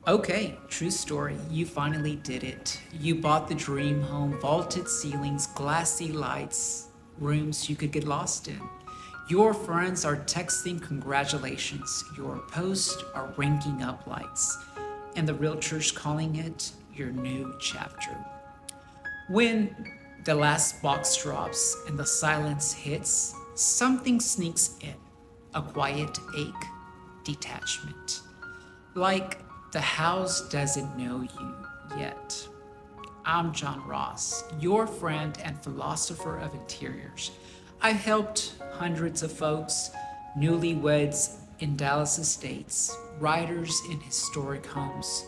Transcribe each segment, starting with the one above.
Okay, true story. You finally did it. You bought the dream home, vaulted ceilings, glassy lights, rooms you could get lost in. Your friends are texting congratulations. Your posts are ranking up likes. And the realtor's calling it your new chapter. When the last box drops and the silence hits, something sneaks in, a quiet ache, detachment. Like the house doesn't know you yet. I'm JohnRoss, your friend and philosopher of interiors. I've helped hundreds of folks, newlyweds in Dallas estates, writers in historic homes,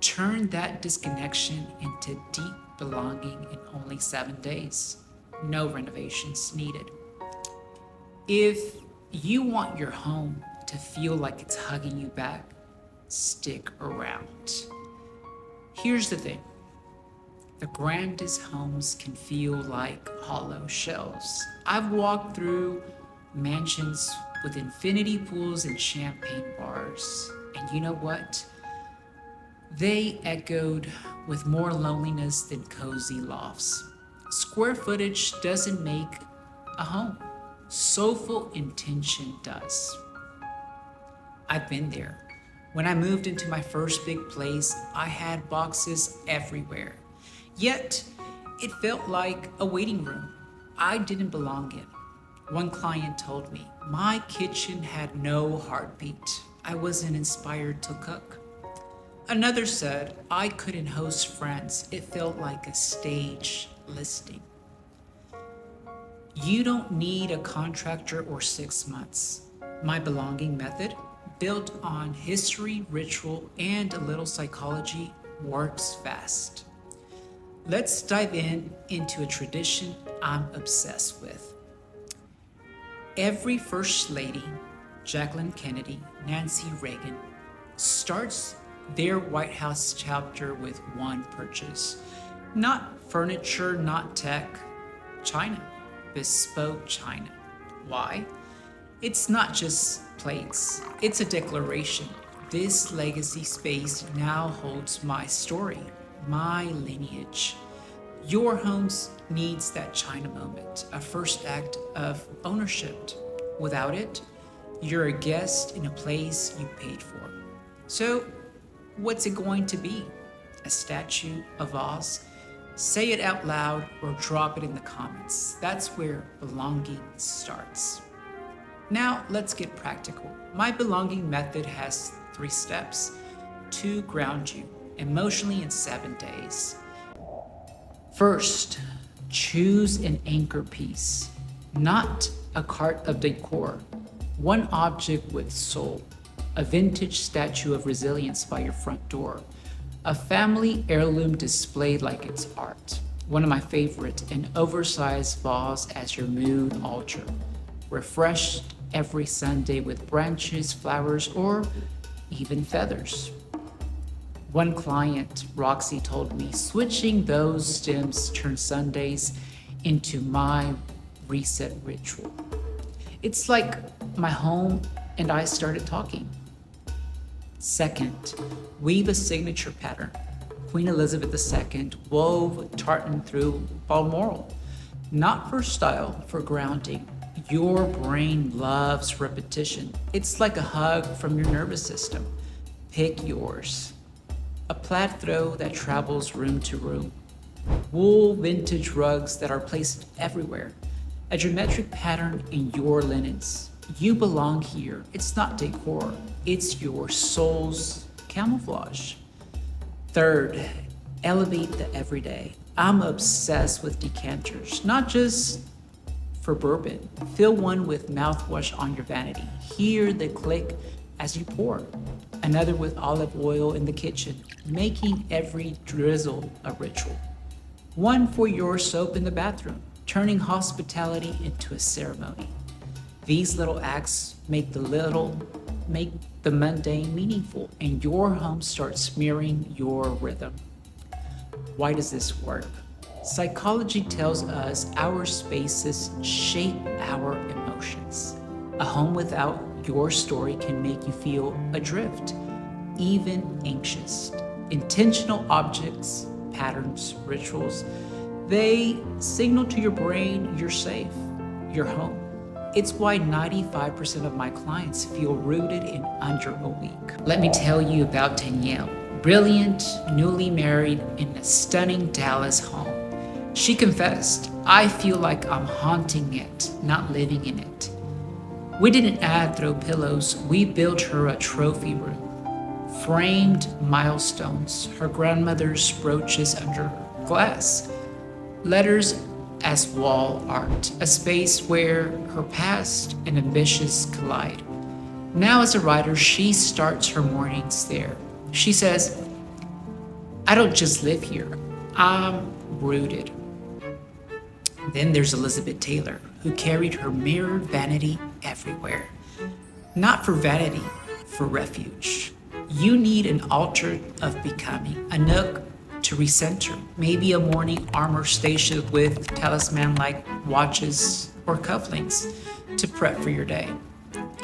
turn that disconnection into deep belonging in only 7 days. No renovations needed. If you want your home to feel like it's hugging you back, stick around. Here's the thing. The grandest homes can feel like hollow shells. I've walked through mansions with infinity pools and champagne bars, and you know what? They echoed with more loneliness than cozy lofts. Square footage doesn't make a home. Soulful intention does. I've been there. When I moved into my first big place, I had boxes everywhere. Yet, it felt like a waiting room I didn't belong in. One client told me, my kitchen had no heartbeat. I wasn't inspired to cook. Another said, I couldn't host friends. It felt like a stage listing. You don't need a contractor or 6 months. My belonging method, built on history, ritual, and a little psychology, works fast. Let's dive into a tradition I'm obsessed with. Every First Lady, Jacqueline Kennedy, Nancy Reagan, starts their White House chapter with one purchase. Not furniture, not tech, China, bespoke China. Why? It's not just plates, it's a declaration. This legacy space now holds my story, my lineage. Your home needs that China moment, a first act of ownership. Without it, you're a guest in a place you paid for. So, what's it going to be? A statue, a vase? Say it out loud or drop it in the comments. That's where belonging starts. Now, let's get practical. My belonging method has 3 steps to ground you emotionally in 7 days. First, choose an anchor piece, not a cart of decor. One object with soul, a vintage statue of resilience by your front door, a family heirloom displayed like it's art. One of my favorite, an oversized vase as your mood altar, refreshed every Sunday with branches, flowers, or even feathers. One client, Roxy, told me switching those stems turned Sundays into my reset ritual. It's like my home and I started talking. Second, weave a signature pattern. Queen Elizabeth II wove tartan through Balmoral. Not for style, for grounding. Your brain loves repetition. It's like a hug from your nervous system. Pick yours. A plaid throw that travels room to room. Wool vintage rugs that are placed everywhere. A geometric pattern in your linens. You belong here. It's not decor. It's your soul's camouflage. Third, elevate the everyday. I'm obsessed with decanters, not just for bourbon. Fill one with mouthwash on your vanity. Hear the click as you pour. Another with olive oil in the kitchen, making every drizzle a ritual. One for your soap in the bathroom, turning hospitality into a ceremony. These little acts make the mundane meaningful, and your home starts mirroring your rhythm. Why does this work? Psychology tells us our spaces shape our emotions. A home without your story can make you feel adrift. even anxious. Intentional objects, patterns, rituals, they signal to your brain you're safe, you're home. It's why 95% of my clients feel rooted in under a week. Let me tell you about Danielle, brilliant, newly married in a stunning Dallas home. She confessed, "I feel like I'm haunting it, not living in it." We didn't add throw pillows, we built her a trophy room. Framed milestones, her grandmother's brooches under glass, letters as wall art, a space where her past and ambitions collide. Now, as a writer, she starts her mornings there. She says, "I don't just live here, I'm rooted." Then there's Elizabeth Taylor, who carried her mirrored vanity everywhere. Not for vanity, for refuge. You need an altar of becoming, a nook to recenter, maybe a morning armor station with talisman-like watches or cufflinks to prep for your day.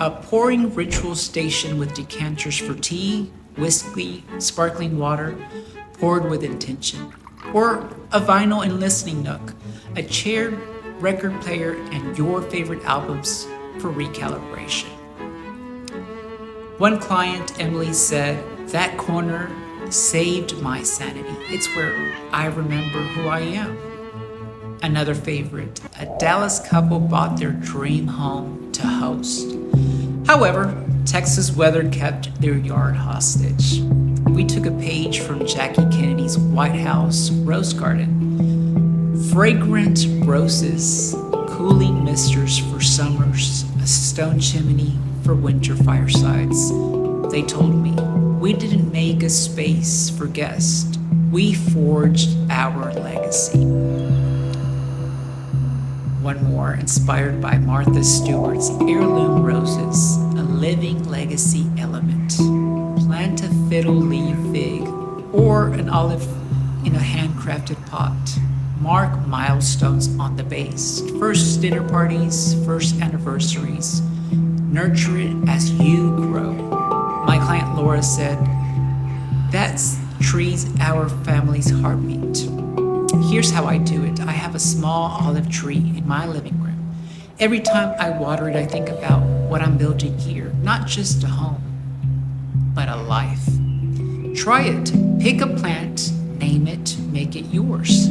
A pouring ritual station with decanters for tea, whiskey, sparkling water, poured with intention. Or a vinyl and listening nook, a chair, record player, and your favorite albums for recalibration. One client, Emily, said, "That corner saved my sanity. It's where I remember who I am." Another favorite, a Dallas couple bought their dream home to host. However, Texas weather kept their yard hostage. We took a page from Jackie Kennedy's White House rose garden. Fragrant roses, cooling misters for summers, a stone chimney for winter firesides. They told me, "We didn't make a space for guests. We forged our legacy." One more, inspired by Martha Stewart's heirloom roses, a living legacy element. Plant a fiddle leaf fig or an olive in a handcrafted pot. Mark milestones on the base. First dinner parties, first anniversaries. Nurture it as you grow. My client Laura said, "That tree's our family's heartbeat." Here's how I do it. I have a small olive tree in my living room. Every time I water it, I think about what I'm building here. Not just a home, but a life. Try it. Pick a plant, name it, make it yours.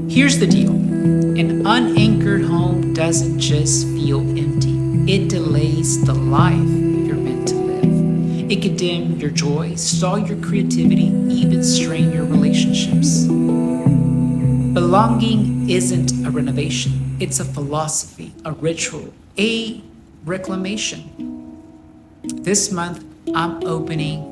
Here's the deal. An unanchored home doesn't just feel empty. It delays the life you're meant to live. It can dim your joy, stall your creativity, even strain your relationships. Belonging isn't a renovation. It's a philosophy, a ritual, a reclamation. This month, I'm opening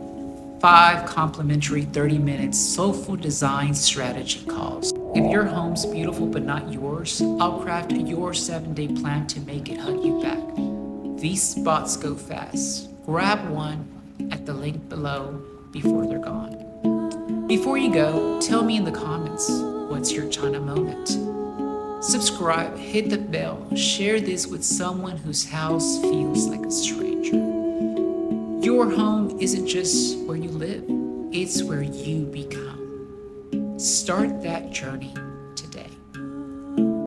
5 complimentary 30-minute soulful design strategy calls. If your home's beautiful but not yours, I'll craft your 7-day plan to make it hug you back. These spots go fast. Grab one at the link below before they're gone. Before you go, tell me in the comments, what's your China moment? Subscribe, hit the bell, share this with someone whose house feels like a stranger. Your home isn't just where you live, it's where you become. Start that journey